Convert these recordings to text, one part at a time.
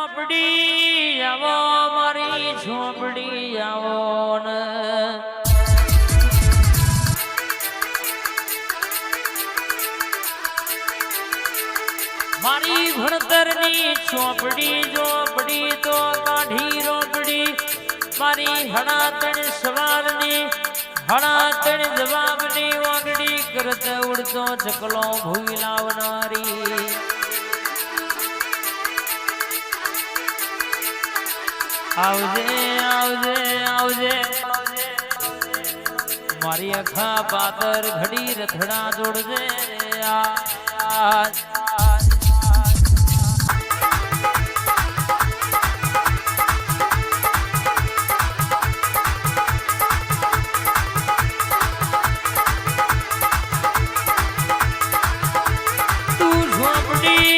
ઝોપડી આવો મારી ઝોપડી આવો ને મારી ભણતરની ચોપડી ઝોપડી તો કાઢી રોપડી મારી હણાતણ સવારની હણાતણ જવાબની વાગડી કરત ઉડતો ચકલો ભૂઈ લાવનારી આવજે આવજે આવજે મારી અખા પાતર ઘડી રથડા જોડજે તું ઝોપડી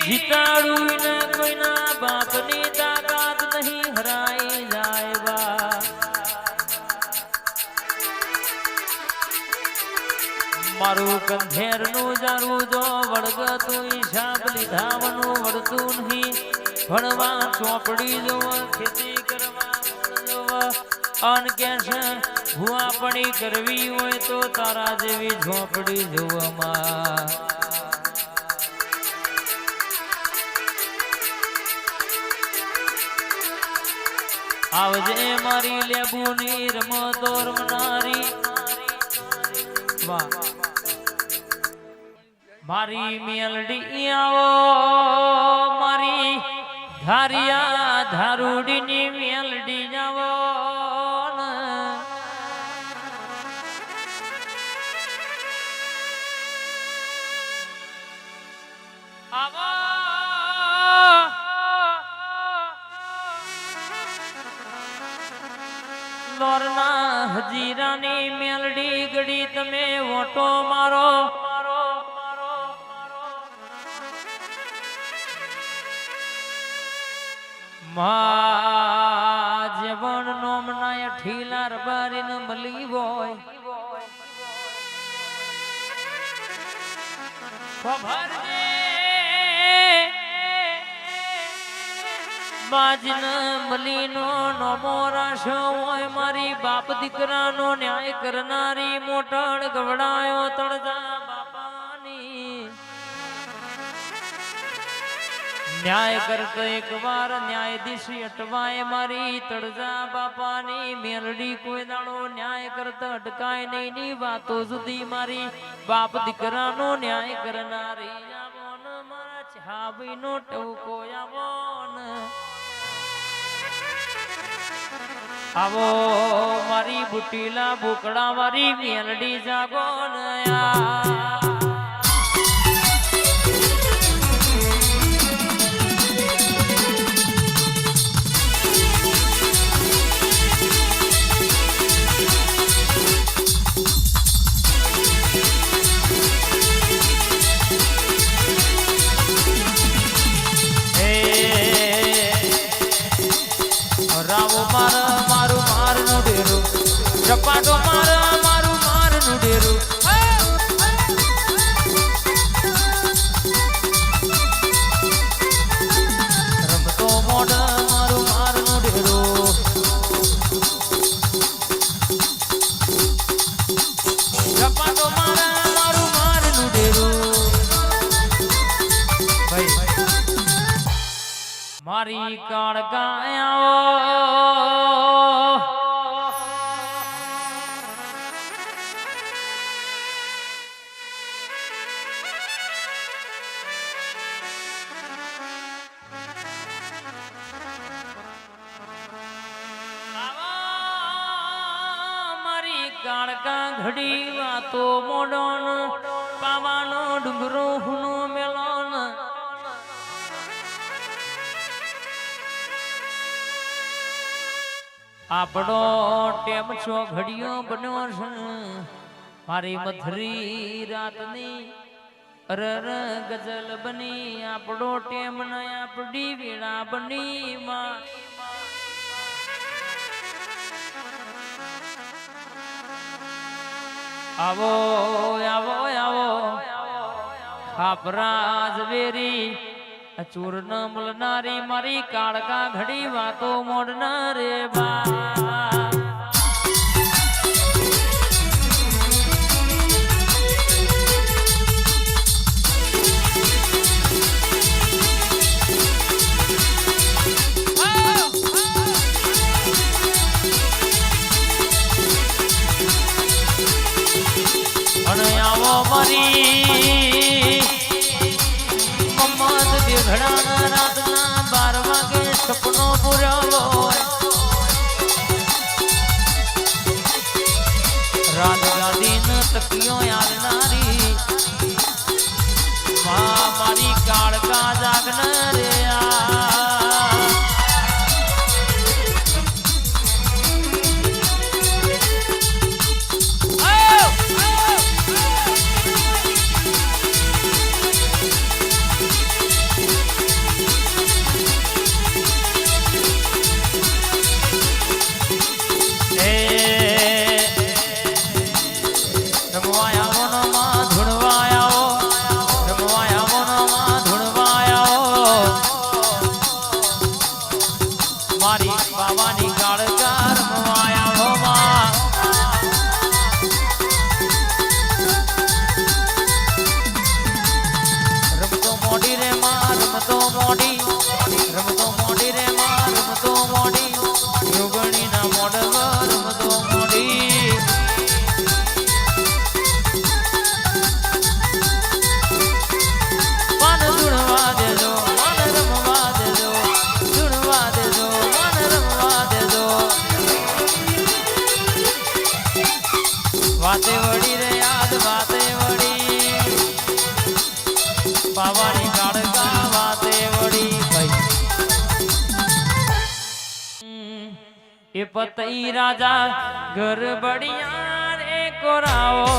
જીતાડું ને કોઈના બાપની મારું કંધેર નું જારું જો વળગતું હિસાબ લીધાવનું વળતું નહીં ભણવા ચોપડી જોવ ખેતી કરવા જોવ અન કે છે ભૂઆપણી કરવી હોય તો તારા જેવી ઝોપડી જોવામાં આવજે મારી લેબુની રમતો રમનારી મારી મેલડી આવો મારી ધારિયા ધારુડીની મેલડી આવો આવો લોરના હજીરાની મેલડી ગડી તમે ઓટો મારો જીવન નોમના ઠીલા રબારીને મળી હોય બાજન મલીનો નમો રાશો હોય મારી બાપ દીકરાનો ન્યાય કરનારી મોટણ ગવડાયો તળજા બાપાની ન્યાય કરતો એક વાર ન્યાયાધીશ અટવાય મારી તળજા બાપાની મેલડી કોઈ દાડો ન્યાય કરતા અટકાય નહીં ની વાતો સુધી મારી બાપ દીકરાનો ન્યાય કરનારી આવોન મારા છાબીનો ટવકો આવોન આવો મારી બુટીલા બુકડા મારી મેલડી જાગો નયા ચપાટો મારા મારું મારનું ડેરું રમતો મોડ મારું મારનું ડેરું ચપાટો મારા મારું મારનું ડેરું મારી કાળગાયાઓ કાળકા ઘડી વાતો મોડોન પાવાનો ડુંગરો હુનો મેલોન આપણો ટેમ છો ઘડિયો બન્યો છે મારી મથરી રાતની અરર ગઝલ બની આપણો ટેમ ન આપડી વેળા બની માં આવો આવો આવો ખાપરા ઝવેરી ચૂર ન મળનારી મારી કાળકા ઘડી વાતો મોડના રે બા મારી મમ્મદ દેઘડાના રાતના 12 વાગે સપનો પુરાવો રાજગાદીનો તકિયો આલનારી મારી કાળકા જાગનાર રે વાતે વળી રે યાદ વાતે વળી પાવાની કાળકા વાતે વળી ભાઈ એ પતઈ રાજા ઘર બડિયા રે કોરાવો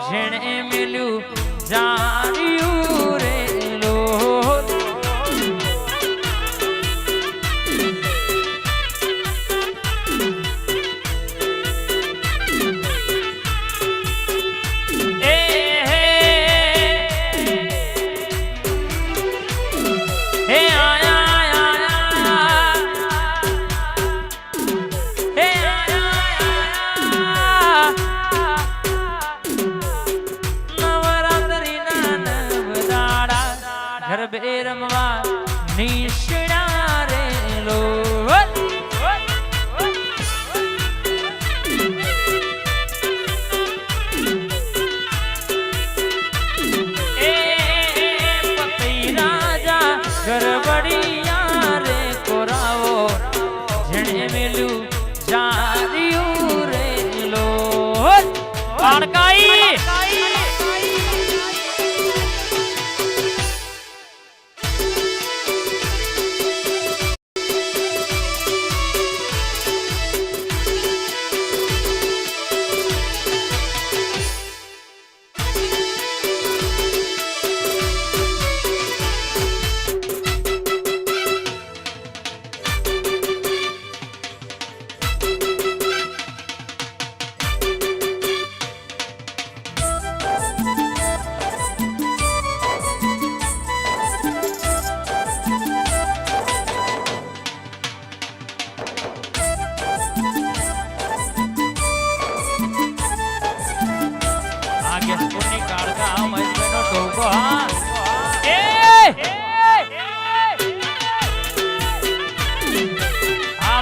જેણે મેલ્યું જાણ્યું રે લો ગરબે રમવા નિષ્ણા રે લો એ પતઈ રાજા ગરબડિયા રે કોરાવો જેણે મેલું જાર્યું રે લો કાળકાઈ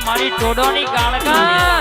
મારી ટોડોની કાળકા